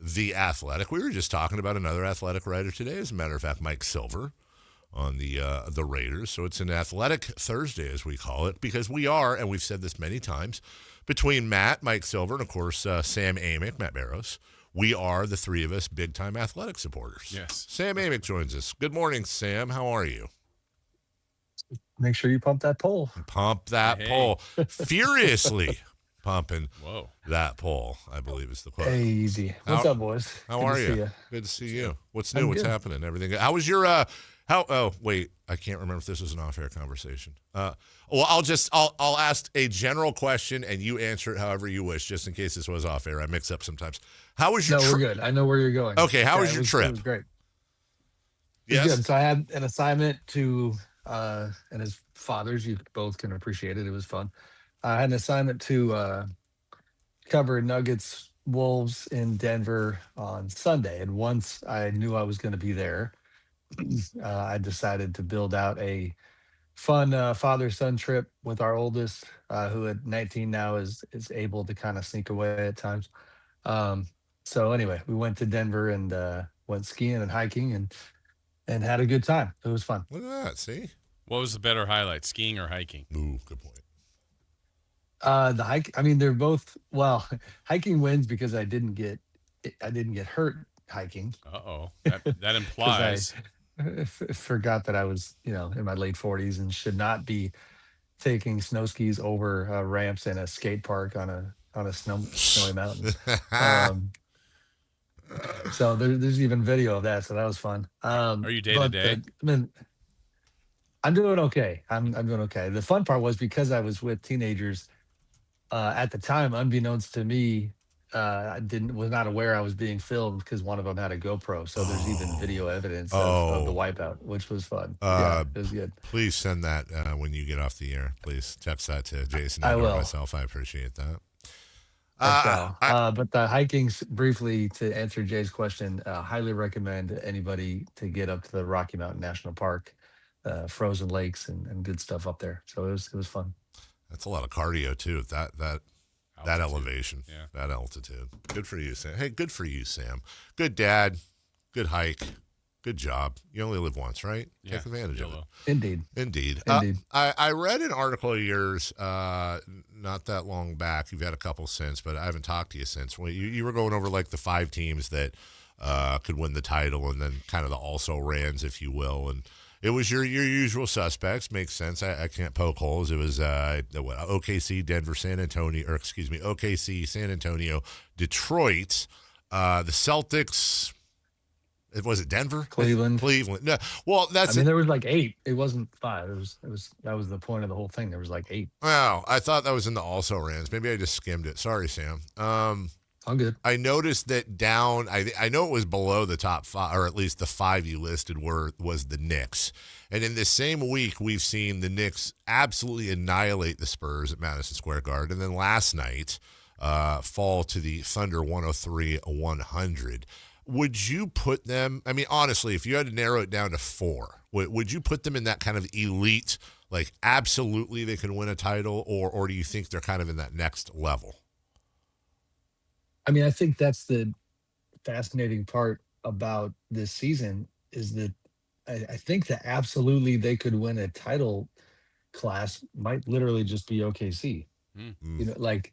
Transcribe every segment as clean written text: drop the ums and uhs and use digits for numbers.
The Athletic. We were just talking about another Athletic writer today. As a matter of fact, Mike Silver on the Raiders. So it's an Athletic Thursday, as we call it, because we are, and we've said this many times, between Matt, Mike Silver, and, of course, Sam Amick, Matt Barrows, we are, the three of us, big-time Athletic supporters. Yes. Sam Amick joins us. Good morning, Sam. How are you? Make sure you pump that poll. Pump that poll. Furiously pumping Whoa. that poll, I believe is the quote. Hey, easy. What's up, boys? How Good are to you? see ya. Good to see you. What's new? I'm What's good. happening? Everything good? How was your oh wait, I can't remember if this was an off-air conversation. Well, I'll ask a general question and you answer it however you wish, just in case this was off-air. I mix up sometimes. How was your No, trip? we're good. I know where you're going. Okay, how was your trip? It was great. Yes. Good. So I had an assignment to, and as fathers, you both can appreciate it. It was fun. I had an assignment to cover Nuggets Wolves in Denver on Sunday. And once I knew I was going to be there, I decided to build out a fun father-son trip with our oldest, who at 19 now is able to kind of sneak away at times. So anyway, we went to Denver and went skiing and hiking and had a good time. It was fun. Look at that. See? What was the better highlight, skiing or hiking? Ooh, good point. The hike. I mean, they're both. Well, hiking wins because I didn't get hurt hiking. Uh-oh. That implies. I forgot that I was, in my late 40s and should not be taking snow skis over ramps in a skate park on a snowy mountain. So there's even video of that. So that was fun. Are you day to day? I mean, I'm doing okay. I'm doing okay. The fun part was because I was with teenagers at the time, unbeknownst to me, I was not aware I was being filmed because one of them had a GoPro. So there's even video evidence of the wipeout, which was fun. Yeah, it was good. Please send that when you get off the air. Please text that to Jason I or will. myself. I appreciate that. I shall. But the hiking, briefly to answer Jay's question, highly recommend anybody to get up to the Rocky Mountain National Park, frozen lakes and good stuff up there. So it was fun. That's a lot of cardio too. That elevation, Yeah. that altitude. Good for you, Sam. Hey, good for you, Sam. Good dad. Good hike. Good job. You only live once, right? Yeah. Take advantage of it. Indeed. I read an article of yours not that long back. You've had a couple since, but I haven't talked to you since. You were going over like the 5 teams that could win the title and then kind of the also-rans, if you will. And it was your usual suspects. Makes sense. I can't poke holes. It was OKC, Denver, San Antonio, OKC, San Antonio, Detroit, the Celtics. Was it Denver? Cleveland. No. Well, there was like 8. It wasn't 5. That was the point of the whole thing. There was like 8. Wow. I thought that was in the also-rans. Maybe I just skimmed it. Sorry, Sam. I'm good. I noticed that down, I know it was below the top 5, or at least the 5 you listed was the Knicks. And in the same week, we've seen the Knicks absolutely annihilate the Spurs at Madison Square Garden. And then last night, fall to the Thunder 103-100. Would you put them, I mean, honestly, if you had to narrow it down to 4, would you put them in that kind of elite, like absolutely they can win a title, or do you think they're kind of in that next level? I mean, I think that's the fascinating part about this season is that I think that absolutely they could win a title class might literally just be OKC. Mm-hmm. Like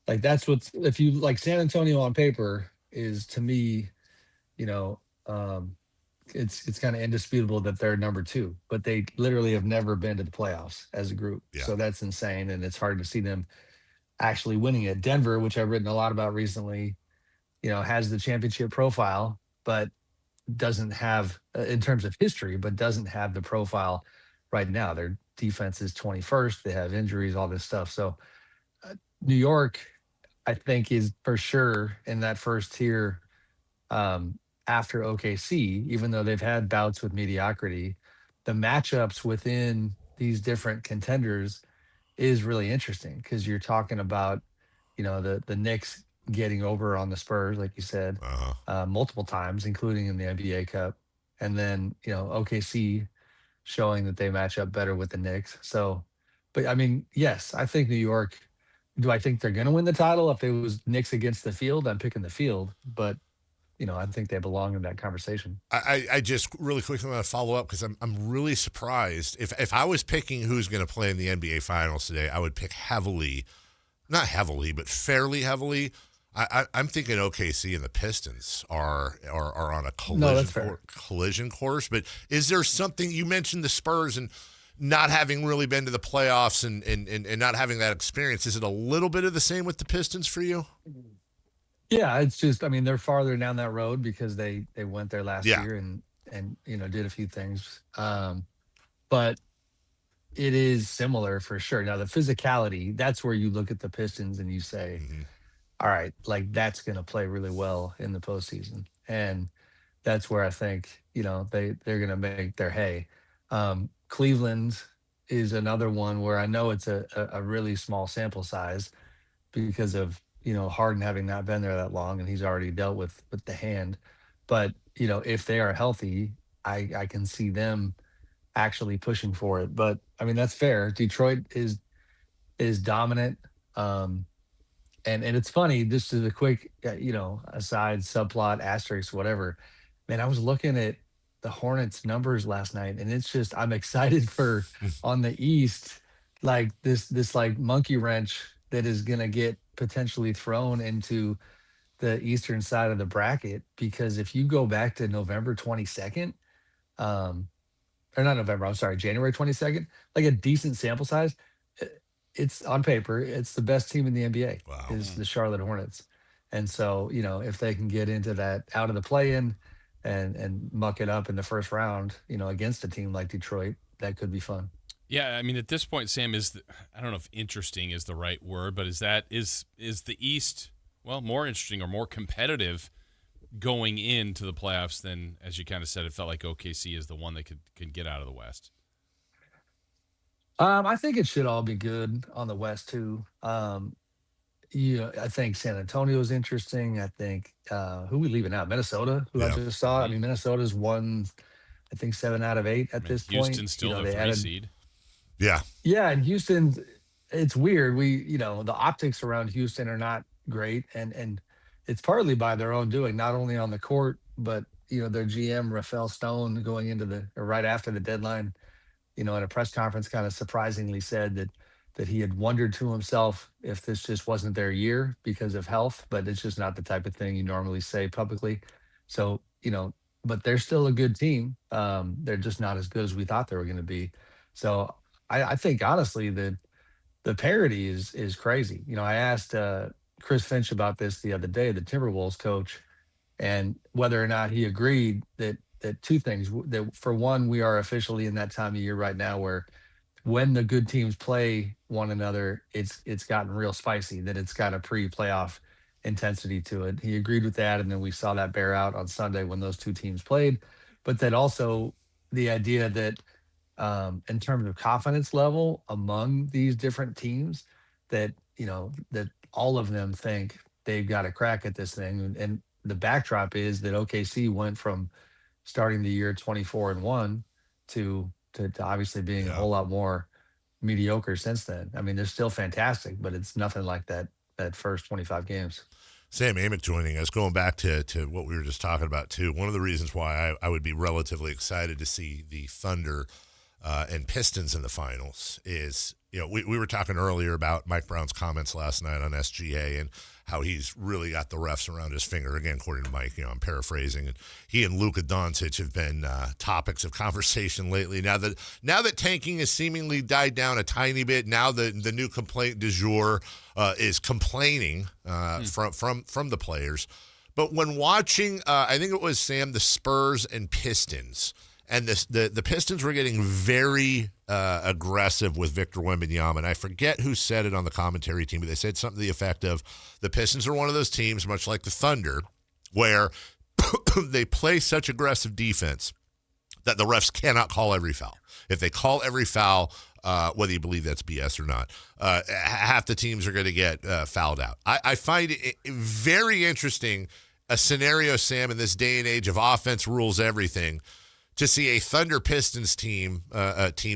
that's what's, if you like San Antonio on paper is to me, it's kind of indisputable that they're number 2, but they literally have never been to the playoffs as a group. Yeah. So that's insane. And it's hard to see them actually winning it. Denver, which I've written a lot about recently, has the championship profile, but doesn't have, in terms of history, but doesn't have the profile right now. Their defense is 21st. They have injuries, all this stuff. So New York, I think, is for sure in that first tier after OKC, even though they've had bouts with mediocrity. The matchups within these different contenders is really interesting because you're talking about, the Knicks getting over on the Spurs, like you said, multiple times, including in the NBA Cup. And then, OKC showing that they match up better with the Knicks. So, but I mean, yes, I think New York, do I think they're going to win the title? If it was Knicks against the field, I'm picking the field. But I think they belong in that conversation. I just really quickly want to follow up because I'm really surprised. If I was picking who's going to play in the NBA Finals today, I would pick heavily, not heavily, but fairly heavily. I'm thinking OKC and the Pistons are on a collision course. But is there something, you mentioned the Spurs and not having really been to the playoffs and not having that experience? Is it a little bit of the same with the Pistons for you? Yeah, it's just, I mean, they're farther down that road because they went there last Yeah. year and did a few things. But it is similar for sure. Now the physicality, that's where you look at the Pistons and you say, all right, like that's going to play really well in the postseason. And that's where I think, they're going to make their hay. Cleveland is another one where I know it's a really small sample size because of, Harden having not been there that long and he's already dealt with the hand. But, if they are healthy, I can see them actually pushing for it. But I mean, that's fair. Detroit is dominant. And it's funny, just as a quick, aside, subplot, asterisk, whatever. Man, I was looking at the Hornets numbers last night, and it's just I'm excited for on the East, like this like monkey wrench that is gonna get potentially thrown into the eastern side of the bracket. Because if you go back to November 22nd, or not November, I'm sorry, January 22nd, like a decent sample size, it's on paper, it's the best team in the NBA. Wow. Is the Charlotte Hornets. And so, if they can get into that out of the play-in and muck it up in the first round, against a team like Detroit, that could be fun. Yeah, I mean, at this point, Sam, I don't know if interesting is the right word, but is the East, well, more interesting or more competitive going into the playoffs than, as you kind of said, it felt like OKC is the one that could get out of the West? I think it should all be good on the West too. I think San Antonio is interesting. I think who we leaving out? Minnesota, who I just saw. I mean, Minnesota's won, I think 7 out of 8 at this point. Houston's still a 3 seed. Yeah. Yeah, and Houston, it's weird. The optics around Houston are not great, and it's partly by their own doing, not only on the court, but their GM Rafael Stone going into right after the deadline, at a press conference, kind of surprisingly said that he had wondered to himself if this just wasn't their year because of health, but it's just not the type of thing you normally say publicly. So, but they're still a good team. They're just not as good as we thought they were going to be. So I think honestly that the parity is crazy. I asked Chris Finch about this the other day, the Timberwolves coach, and whether or not he agreed that two things, that for one, we are officially in that time of year right now where when the good teams play one another, it's gotten real spicy, that it's got a pre-playoff intensity to it. He agreed with that, and then we saw that bear out on Sunday when those two teams played. But then also the idea that in terms of confidence level among these different teams, that that all of them think they've got a crack at this thing. And the backdrop is that OKC went from starting the year 24-1 to obviously being a whole lot more mediocre since then. I mean, they're still fantastic, but it's nothing like that first 25 games. Sam Amick joining us, going back to what we were just talking about too. One of the reasons why I would be relatively excited to see the Thunder and Pistons in the finals is, we were talking earlier about Mike Brown's comments last night on SGA and how he's really got the refs around his finger. Again, according to Mike, I'm paraphrasing. And he and Luka Doncic have been topics of conversation lately. Now that tanking has seemingly died down a tiny bit, now the new complaint du jour is complaining from the players. But when watching, I think it was, Sam, the Spurs and Pistons, and the Pistons were getting very aggressive with Victor Wembanyama. And I forget who said it on the commentary team, but they said something to the effect of, the Pistons are one of those teams, much like the Thunder, where they play such aggressive defense that the refs cannot call every foul. If they call every foul, whether you believe that's BS or not, half the teams are going to get fouled out. I find it very interesting, a scenario, Sam, in this day and age of offense rules everything, to see a Thunder Pistons teams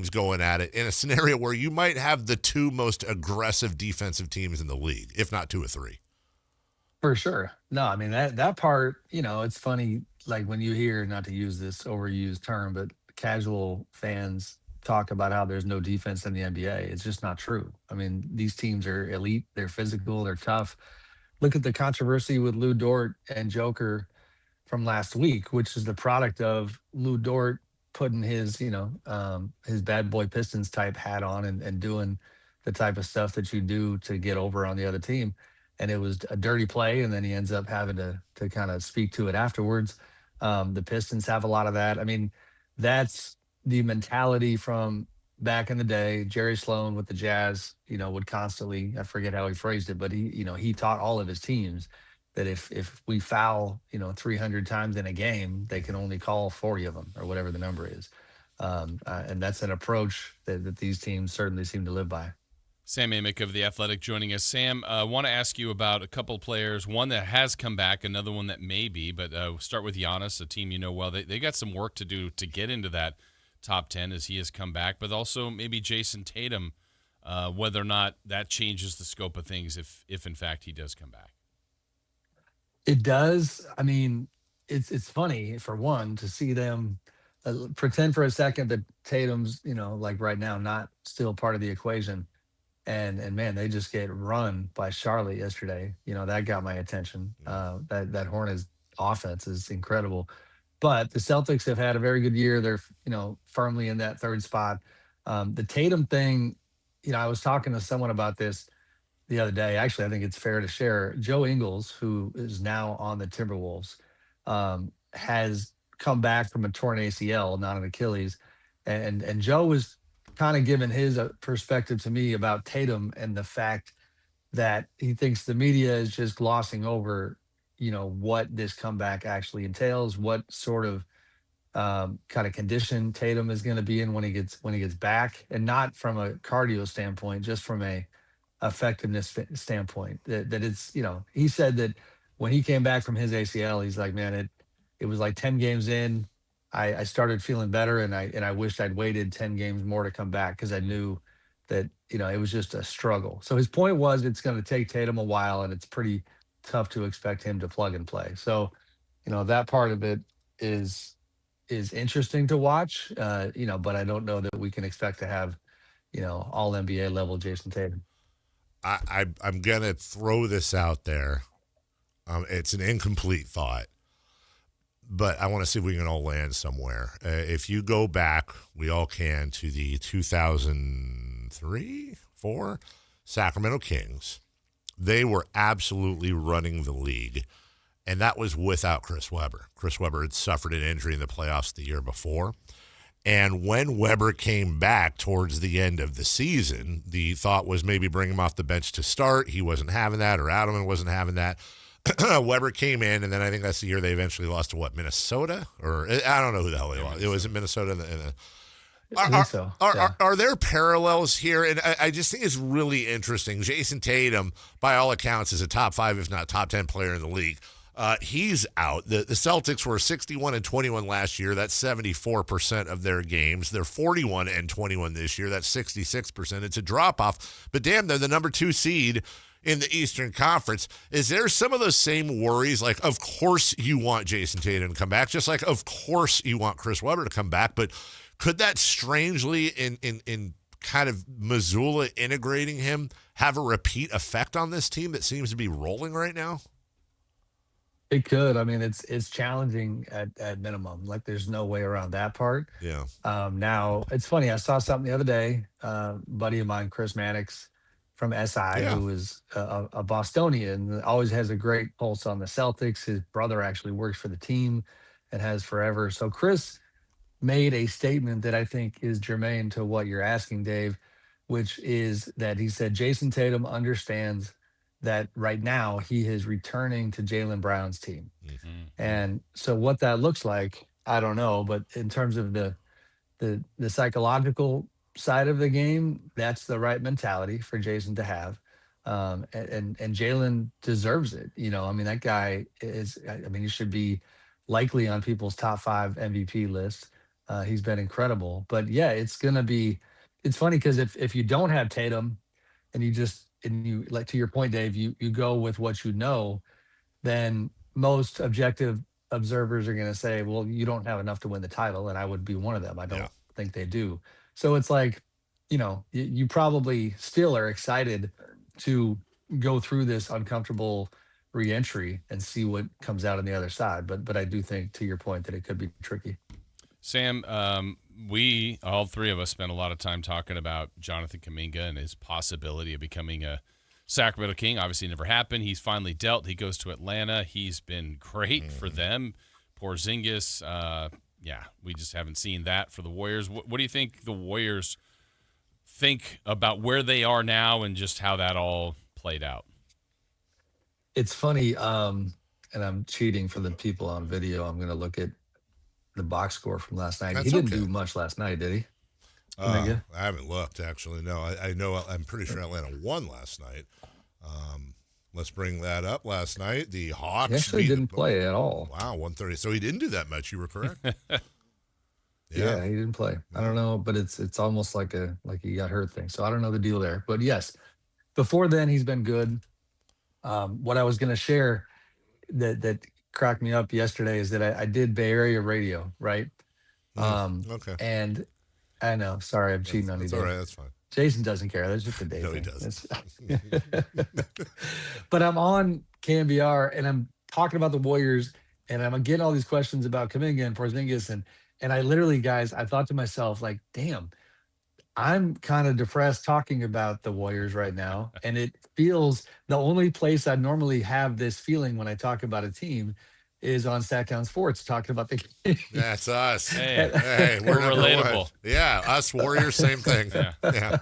going at it in a scenario where you might have the two most aggressive defensive teams in the league, if not two or three. For sure. No, I mean that part, it's funny, like when you hear, not to use this overused term, but casual fans talk about how there's no defense in the NBA. It's just not true. I mean, these teams are elite, they're physical, they're tough. Look at the controversy with Lou Dort and Joker from last week, which is the product of Lou Dort putting his bad boy Pistons type hat on and doing the type of stuff that you do to get over on the other team. And it was a dirty play, and then he ends up having to kind of speak to it afterwards. The Pistons have a lot of that. I mean, that's the mentality from back in the day. Jerry Sloan with the Jazz, would constantly, I forget how he phrased it, but he taught all of his teams that if we foul 300 times in a game, they can only call 40 of them or whatever the number is. And that's an approach that these teams certainly seem to live by. Sam Amick of The Athletic joining us. Sam, I want to ask you about a couple players, one that has come back, another one that may be, but we'll start with Giannis, a team you know well. They got some work to do to get into that top 10 as he has come back, but also maybe Jayson Tatum, whether or not that changes the scope of things if in fact he does come back. It does. I mean, it's funny, for one, to see them pretend for a second that Tatum's, like right now, not still part of the equation. And man, they just get run by Charlotte yesterday. That got my attention. That Hornets offense is incredible. But the Celtics have had a very good year. They're firmly in that third spot. The Tatum thing, I was talking to someone about this the other day. Actually, I think it's fair to share. Joe Ingles, who is now on the Timberwolves, has come back from a torn ACL, not an Achilles, and Joe was kind of giving his perspective to me about Tatum and the fact that he thinks the media is just glossing over, what this comeback actually entails, what sort of kind of condition Tatum is going to be in when he gets back, and not from a cardio standpoint, just from a effectiveness standpoint. That it's, he said that when he came back from his ACL, he's like, man, it was like 10 games in. I started feeling better, and I wished I'd waited 10 games more to come back, because I knew that it was just a struggle. So his point was, it's going to take Tatum a while, and it's pretty tough to expect him to plug and play. So that part of it is interesting to watch. But I don't know that we can expect to have all NBA level Jayson Tatum. I'm gonna throw this out there. It's an incomplete thought, but I want to see if we can all land somewhere. If you go back, we all can, to the 2003-4 Sacramento Kings, they were absolutely running the league, and that was without Chris Webber. Chris Webber had suffered an injury in the playoffs the year before, and when Webber came back towards the end of the season, the thought was maybe bring him off the bench to start. He wasn't having that, or Adelman wasn't having that. Webber came in, and then I think that's the year they eventually lost to Minnesota? Or I don't know who the hell they lost. It was in Minnesota. Are there parallels here? And I just think it's really interesting. Jayson Tatum, by all accounts, is a top 5, if not top 10 player in the league. He's out. The Celtics were 61-21 last year. That's 74% of their games. They're 41-21 this year. That's 66%. It's a drop-off. But damn, they're the number 2 seed in the Eastern Conference. Is there some of those same worries? Like, of course you want Jayson Tatum to come back, just like of course you want Chris Webber to come back. But could that strangely, in kind of Missoula integrating him, have a repeat effect on this team that seems to be rolling right now? It could. I mean, it's challenging at minimum. Like, there's no way around that part. Yeah. Now, it's funny. I saw something the other day. Buddy of mine, Chris Mannix from SI, who is a Bostonian, always has a great pulse on the Celtics. His brother actually works for the team and has forever. So Chris made a statement that I think is germane to what you're asking, Dave, which is that he said Jayson Tatum understands that right now he is returning to Jaylen Brown's team. Mm-hmm. And so what that looks like, I don't know, but in terms of the psychological side of the game, that's the right mentality for Jayson to have. And Jaylen deserves it. I mean, that guy he should be likely on people's top 5 MVP list. He's been incredible. But yeah, it's funny because if you don't have Tatum and you like, to your point, Dave, you go with what you know, then most objective observers are going to say, well, you don't have enough to win the title. And I would be one of them. I Yeah. don't think they do. So it's like, you probably still are excited to go through this uncomfortable reentry and see what comes out on the other side. But I do think, to your point, that it could be tricky. Sam, we, all three of us, spent a lot of time talking about Jonathan Kuminga and his possibility of becoming a Sacramento King. Obviously, never happened. He's finally dealt. He goes to Atlanta. He's been great for them. Porzingis, we just haven't seen that for the Warriors. What do you think the Warriors think about where they are now and just how that all played out? It's funny, and I'm cheating for the people on video. I'm going to look at the box score from last night. That's He didn't okay. do much last night, did he? I haven't looked, actually. No, I know. I'm pretty sure Atlanta won last night. Let's bring that up. Last night, the Hawks He actually didn't play at all. Wow, 130. So he didn't do that much. You were correct. Yeah, he didn't play. I don't know, but it's almost like he got hurt thing. So I don't know the deal there. But yes, before then he's been good. What I was going to share that cracked me up yesterday is that I did Bay Area radio, right? Okay. And I know, sorry, I'm cheating on you. That's all right. That's fine. Jason doesn't care. That's just a day No, thing. he doesn't. But I'm on KMBR and I'm talking about the Warriors and I'm getting all these questions about Kuminga and Porzingis and I literally, guys, I thought to myself, like, damn, I'm kind of depressed talking about the Warriors right now. And it feels the only place I normally have this feeling when I talk about a team is on Sactown Sports talking about the game. That's us. Hey, we're relatable. one. Yeah, us Warriors, same thing. Yeah.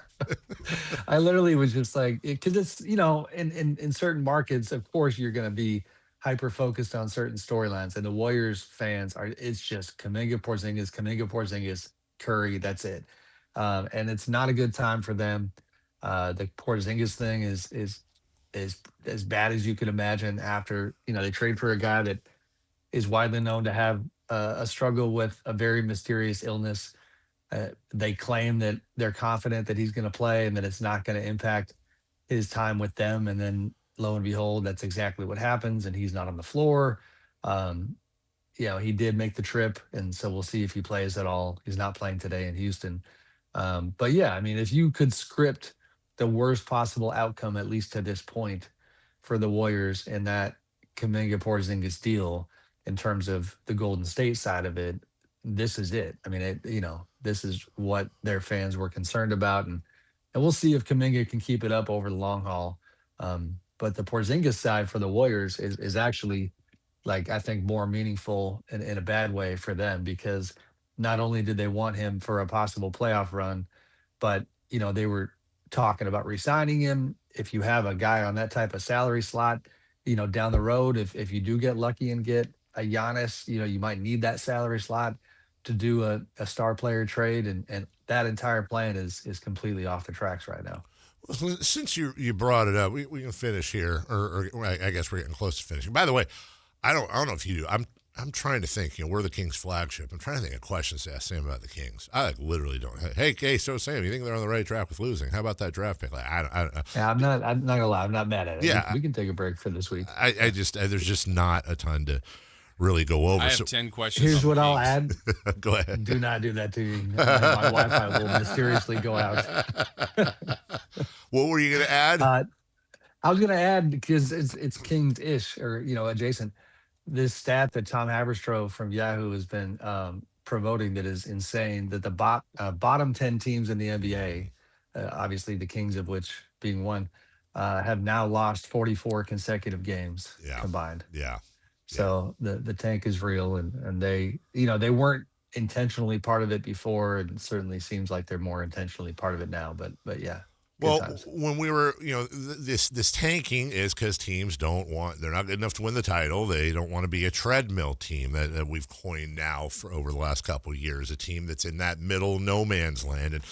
I literally was just like, because it's, in certain markets, of course, you're going to be hyper focused on certain storylines. And the Warriors fans it's just Kuminga, Porzingis, Curry. That's it. And it's not a good time for them. The Porzingis thing is as bad as you could imagine after, they trade for a guy that is widely known to have a struggle with a very mysterious illness. They claim that they're confident that he's going to play and that it's not going to impact his time with them. And then lo and behold, that's exactly what happens. And he's not on the floor. He did make the trip. And so we'll see if he plays at all. He's not playing today in Houston. But yeah, I mean, if you could script the worst possible outcome, at least to this point, for the Warriors in that Kuminga Porzingis deal, in terms of the Golden State side of it, this is it. I mean, this is what their fans were concerned about, and we'll see if Kuminga can keep it up over the long haul. But the Porzingis side for the Warriors is actually, like, I think more meaningful in a bad way for them, because not only did they want him for a possible playoff run, but they were talking about re-signing him. If you have a guy on that type of salary slot, down the road, if you do get lucky and get a Giannis, you might need that salary slot to do a star player trade, and that entire plan is completely off the tracks right now. Well, since you brought it up, we can finish here, or I guess we're getting close to finishing. By the way, I don't know if you do. I'm trying to think. We're the Kings flagship. I'm trying to think of questions to ask Sam about the Kings. I literally don't. Hey, so Sam, you think they're on the right track with losing? How about that draft pick? I don't know. Yeah, I'm not gonna lie. I'm not mad at it. Yeah, we can take a break for this week. There's just not a ton to really go over. I have 10 questions. Here's what I'll add. Go ahead. Do not do that to me. My Wi-Fi will mysteriously go out. What were you going to add? I was going to add, because it's Kings-ish, or adjacent, this stat that Tom Haberstroh from Yahoo has been promoting that is insane, that the bottom 10 teams in the NBA, obviously the Kings of which being one, have now lost 44 consecutive games combined. Yeah. So the tank is real, and they they weren't intentionally part of it before, and it certainly seems like they're more intentionally part of it now. But yeah. Well, when we were, this tanking is because teams they're not good enough to win the title. They don't want to be a treadmill team that we've coined now for over the last couple of years, a team that's in that middle no man's land. And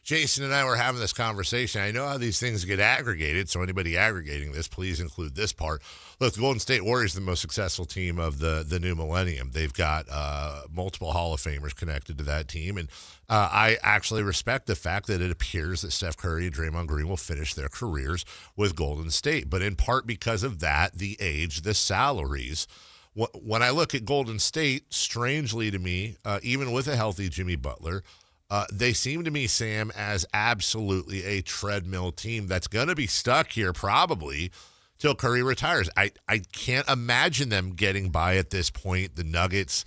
Jayson and I were having this conversation. I know how these things get aggregated, so anybody aggregating this, please include this part. Look, the Golden State Warriors are the most successful team of the new millennium. They've got multiple Hall of Famers connected to that team, and I actually respect the fact that it appears that Steph Curry and Draymond Green will finish their careers with Golden State, but in part because of that, the age, the salaries. When I look at Golden State, strangely to me, even with a healthy Jimmy Butler, they seem to me, Sam, as absolutely a treadmill team that's going to be stuck here probably till Curry retires. I can't imagine them getting by at this point. The Nuggets,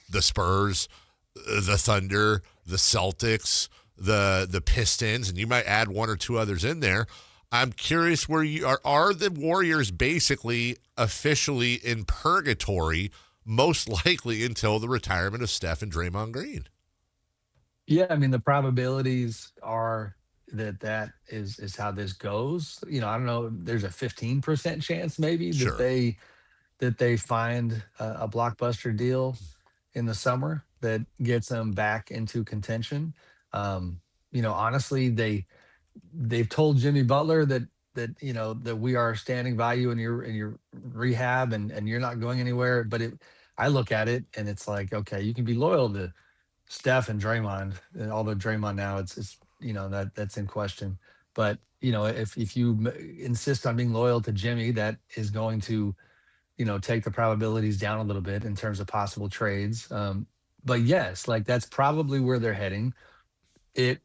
the Spurs, the Thunder, the Celtics, the Pistons, and you might add one or two others in there. I'm curious where you are the Warriors basically officially in purgatory, most likely until the retirement of Steph and Draymond Green? Yeah, I mean the probabilities are that is how this goes. I don't know. There's a 15% chance maybe that Sure. they find a blockbuster deal in the summer that gets them back into contention. Honestly, they've told Jimmy Butler that we are standing by you in your rehab and you're not going anywhere. But I look at it and it's like, okay, you can be loyal to Steph and Draymond, and although Draymond now it's that's in question. But if you insist on being loyal to Jimmy, that is going to take the probabilities down a little bit in terms of possible trades. But yes, like that's probably where they're heading. It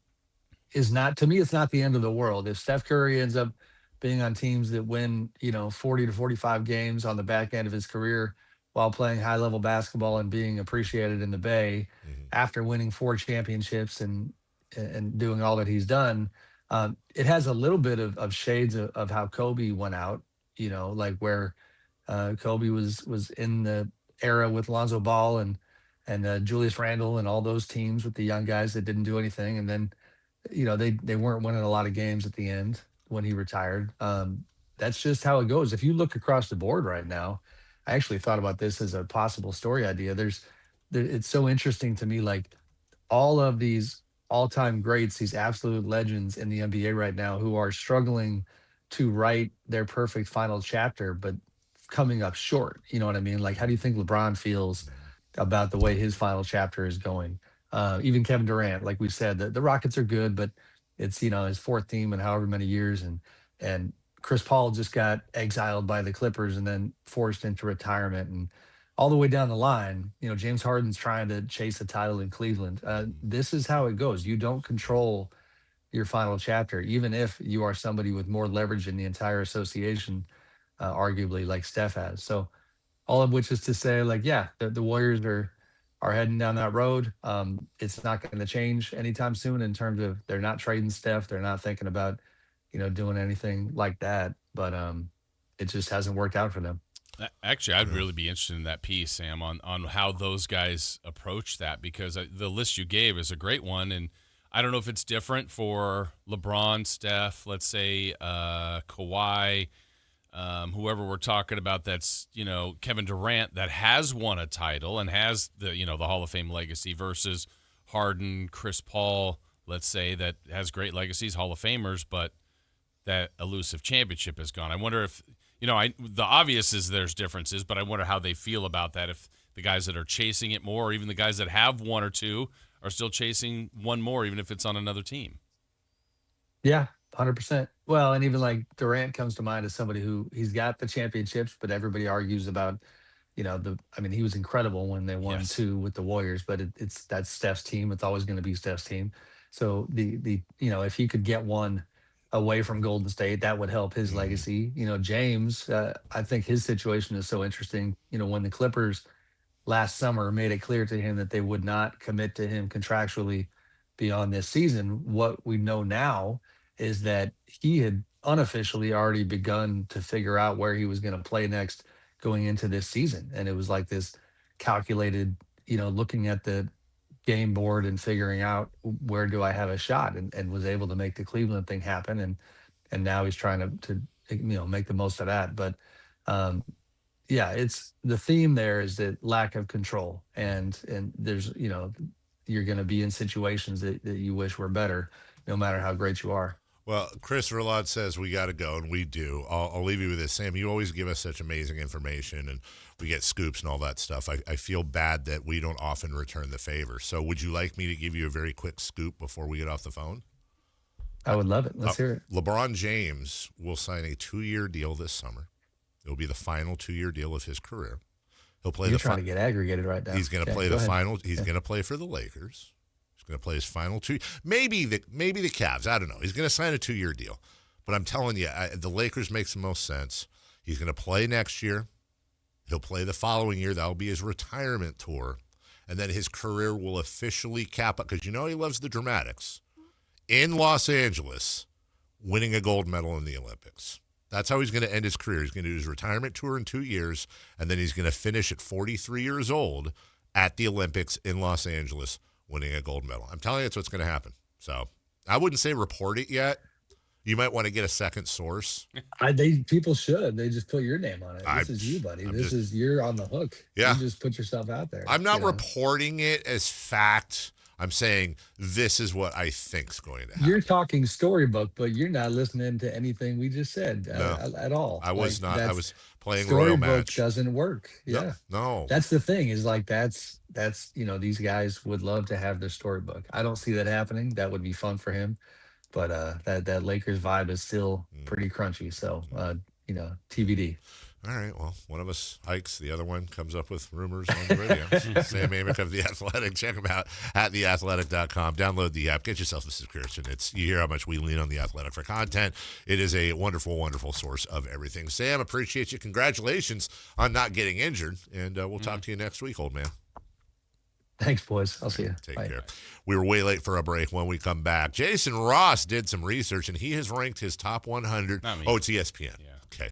is not to me. It's not the end of the world if Steph Curry ends up being on teams that win 40 to 45 games on the back end of his career while playing high level basketball and being appreciated in the Bay Mhm. after winning 4 championships and doing all that he's done. It has a little bit of shades of how Kobe went out, like where Kobe was in the era with Lonzo Ball and Julius Randle and all those teams with the young guys that didn't do anything, and then they weren't winning a lot of games at the end when he retired. That's just how it goes. If you look across the board right now, I actually thought about this as a possible story idea. It's so interesting to me, like all of these all-time greats, these absolute legends in the NBA right now who are struggling to write their perfect final chapter, but coming up short. You know what I mean? Like, how do you think LeBron feels about the way his final chapter is going? Even Kevin Durant, like we said, the Rockets are good, but it's his fourth team in however many years, and Chris Paul just got exiled by the Clippers and then forced into retirement, and all the way down the line, James Harden's trying to chase a title in Cleveland. This is how it goes. You don't control your final chapter, even if you are somebody with more leverage in the entire association, arguably like Steph has. So all of which is to say, like, yeah, the Warriors are heading down that road. It's not going to change anytime soon in terms of they're not trading Steph. They're not thinking about, doing anything like that. But it just hasn't worked out for them. Actually, I'd really be interested in that piece, Sam, on how those guys approach that, because the list you gave is a great one, and I don't know if it's different for LeBron, Steph, let's say Kawhi, whoever we're talking about. That's Kevin Durant that has won a title and has the Hall of Fame legacy versus Harden, Chris Paul, let's say, that has great legacies, Hall of Famers, but that elusive championship is gone. I wonder if the obvious is there's differences, but I wonder how they feel about that. If the guys that are chasing it more, or even the guys that have one or two, are still chasing one more, even if it's on another team. Yeah, 100%. Well, and even like Durant comes to mind as somebody who he's got the championships, but everybody argues about, I mean, he was incredible when they won Yes. two with the Warriors, but that's Steph's team. It's always going to be Steph's team. So if he could get one away from Golden State, that would help his Mhm. legacy. James, I think his situation is so interesting. When the Clippers last summer made it clear to him that they would not commit to him contractually beyond this season. What we know now is that he had unofficially already begun to figure out where he was going to play next going into this season. And it was like this calculated, looking at the game board and figuring out where do I have a shot, and was able to make the Cleveland thing happen. And now he's trying to make the most of that. But um, yeah, it's the theme there is that lack of control, and there's you're going to be in situations that you wish were better, no matter how great you are. Well, Chris Verlod says we got to go, and we do. I'll leave you with this. Sam, you always give us such amazing information, and we get scoops and all that stuff. I feel bad that we don't often return the favor. So would you like me to give you a very quick scoop before we get off the phone? I would love it. Let's hear it. LeBron James will sign a 2-year deal this summer. It'll be the final 2-year deal of his career. He'll play You're trying to get aggregated right now. He's going to play the final. He's going to play for the Lakers. He's going to play his final 2. Maybe the Cavs. I don't know. He's going to sign a 2-year deal. But I'm telling you, the Lakers makes the most sense. He's going to play next year. He'll play the following year. That'll be his retirement tour. And then his career will officially cap up, because you know he loves the dramatics, in Los Angeles, winning a gold medal in the Olympics. That's how he's going to end his career. He's going to do his retirement tour in 2 years, and then he's going to finish at 43 years old at the Olympics in Los Angeles, winning a gold medal. I'm telling you, that's what's going to happen. So I wouldn't say report it yet. You might want to get a second source. People should. They just put your name on it. This is you, buddy. You're on the hook. Yeah. You just put yourself out there. I'm not reporting it as fact. I'm saying this is what I think's going to happen. You're talking storybook, but you're not listening to anything we just said at all. I was not. I was playing Royal Match. Storybook doesn't work. Yeah. No. That's the thing is like that's these guys would love to have their storybook. I don't see that happening. That would be fun for him. But that Lakers vibe is still pretty crunchy. So, TBD. All right. Well, one of us hikes. The other one comes up with rumors on the radio. Sam Amick of The Athletic. Check him out at theathletic.com. Download the app. Get yourself a subscription. You hear how much we lean on The Athletic for content. It is a wonderful, wonderful source of everything. Sam, appreciate you. Congratulations on not getting injured. And we'll talk to you next week, old man. Thanks, boys. I'll see you. Take Bye. care. We were way late for a break. When we come back, Jason Ross did some research, and he has ranked his top 100. Not me. Oh, it's ESPN. Yeah.